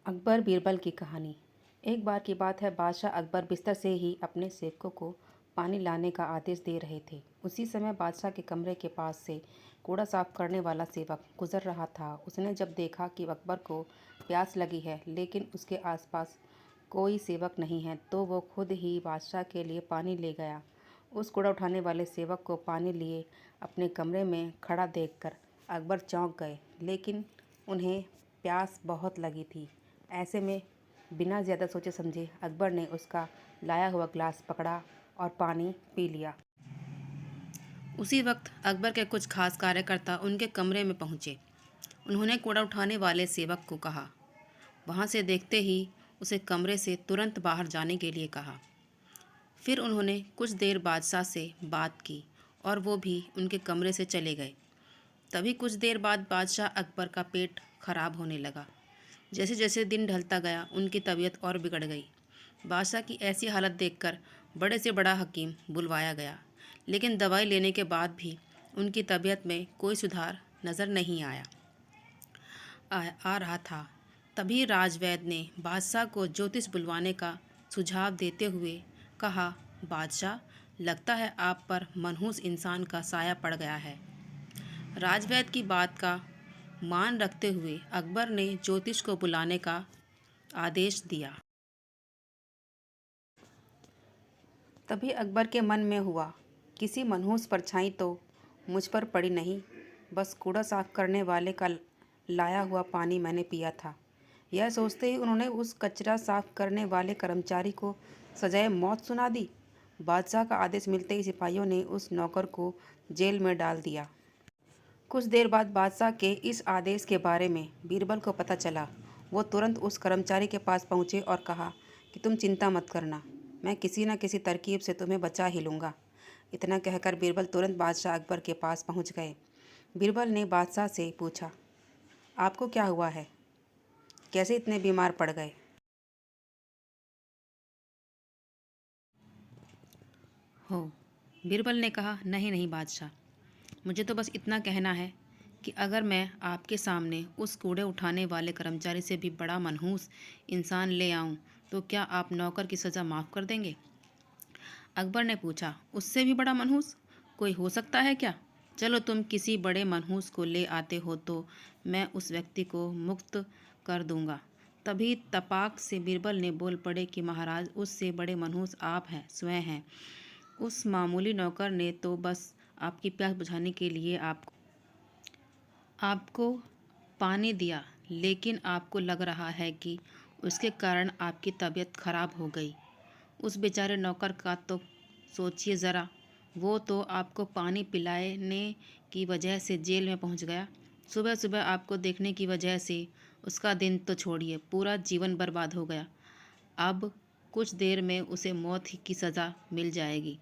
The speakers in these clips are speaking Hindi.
अकबर बीरबल की कहानी। एक बार की बात है, बादशाह अकबर बिस्तर से ही अपने सेवकों को पानी लाने का आदेश दे रहे थे। उसी समय बादशाह के कमरे के पास से कूड़ा साफ करने वाला सेवक गुजर रहा था। उसने जब देखा कि अकबर को प्यास लगी है लेकिन उसके आसपास कोई सेवक नहीं है, तो वो खुद ही बादशाह के लिए पानी ले गया। उस कूड़ा उठाने वाले सेवक को पानी लिए अपने कमरे में खड़ा देखकर अकबर चौंक गए, लेकिन उन्हें प्यास बहुत लगी थी। ऐसे में बिना ज़्यादा सोचे समझे अकबर ने उसका लाया हुआ ग्लास पकड़ा और पानी पी लिया। उसी वक्त अकबर के कुछ खास कार्यकर्ता उनके कमरे में पहुंचे। उन्होंने कूड़ा उठाने वाले सेवक को कहा, वहां से देखते ही उसे कमरे से तुरंत बाहर जाने के लिए कहा। फिर उन्होंने कुछ देर बादशाह से बात की और वो भी उनके कमरे से चले गए। तभी कुछ देर बाद बादशाह अकबर का पेट खराब होने लगा। जैसे जैसे दिन ढलता गया उनकी तबीयत और बिगड़ गई। बादशाह की ऐसी हालत देखकर बड़े से बड़ा हकीम बुलवाया गया, लेकिन दवाई लेने के बाद भी उनकी तबीयत में कोई सुधार नज़र नहीं आ रहा था। तभी राजवैद्य ने बादशाह को ज्योतिष बुलवाने का सुझाव देते हुए कहा, बादशाह, लगता है आप पर मनहूस इंसान का साया पड़ गया है। राजवैद्य की बात का मान रखते हुए अकबर ने ज्योतिष को बुलाने का आदेश दिया। तभी अकबर के मन में हुआ, किसी मनहूस परछाई तो मुझ पर पड़ी नहीं, बस कूड़ा साफ करने वाले का लाया हुआ पानी मैंने पिया था। यह सोचते ही उन्होंने उस कचरा साफ करने वाले कर्मचारी को सजाए मौत सुना दी। बादशाह का आदेश मिलते ही सिपाहियों ने उस नौकर को जेल में डाल दिया। कुछ देर बाद बादशाह के इस आदेश के बारे में बीरबल को पता चला। वो तुरंत उस कर्मचारी के पास पहुंचे और कहा कि तुम चिंता मत करना, मैं किसी न किसी तरकीब से तुम्हें बचा ही लूँगा। इतना कहकर बीरबल तुरंत बादशाह अकबर के पास पहुंच गए। बीरबल ने बादशाह से पूछा, आपको क्या हुआ है? कैसे इतने बीमार पड़ गए? हो बीरबल ने कहा, नहीं नहीं बादशाह, मुझे तो बस इतना कहना है कि अगर मैं आपके सामने उस कूड़े उठाने वाले कर्मचारी से भी बड़ा मनहूस इंसान ले आऊं, तो क्या आप नौकर की सज़ा माफ़ कर देंगे? अकबर ने पूछा, उससे भी बड़ा मनहूस कोई हो सकता है क्या? चलो तुम किसी बड़े मनहूस को ले आते हो तो मैं उस व्यक्ति को मुक्त कर दूंगा। तभी तपाक से बीरबल ने बोल पड़े कि महाराज, उससे बड़े मनहूस आप हैं, स्वयं हैं। उस मामूली नौकर ने तो बस आपकी प्यास बुझाने के लिए आपको पानी दिया, लेकिन आपको लग रहा है कि उसके कारण आपकी तबीयत खराब हो गई। उस बेचारे नौकर का तो सोचिए ज़रा, वो तो आपको पानी पिलाने की वजह से जेल में पहुंच गया। सुबह सुबह आपको देखने की वजह से उसका दिन तो छोड़िए, पूरा जीवन बर्बाद हो गया। अब कुछ देर में उसे मौत की सज़ा मिल जाएगी।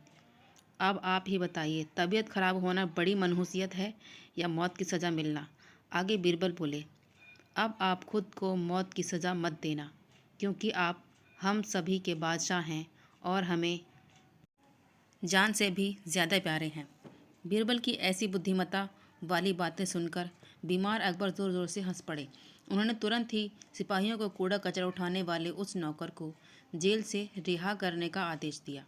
अब आप ही बताइए, तबीयत खराब होना बड़ी मनहूसियत है या मौत की सज़ा मिलना? आगे बीरबल बोले, अब आप खुद को मौत की सज़ा मत देना, क्योंकि आप हम सभी के बादशाह हैं और हमें जान से भी ज़्यादा प्यारे हैं। बीरबल की ऐसी बुद्धिमत्ता वाली बातें सुनकर बीमार अकबर ज़ोर ज़ोर से हंस पड़े। उन्होंने तुरंत ही सिपाहियों को कूड़ा कचरा उठाने वाले उस नौकर को जेल से रिहा करने का आदेश दिया।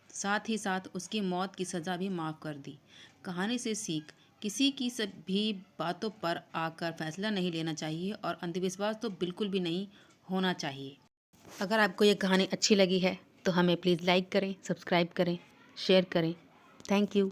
साथ ही साथ उसकी मौत की सज़ा भी माफ़ कर दी। कहानी से सीख, किसी की सभी बातों पर आकर फैसला नहीं लेना चाहिए और अंधविश्वास तो बिल्कुल भी नहीं होना चाहिए। अगर आपको ये कहानी अच्छी लगी है तो हमें प्लीज़ लाइक करें, सब्सक्राइब करें, शेयर करें। Thank you.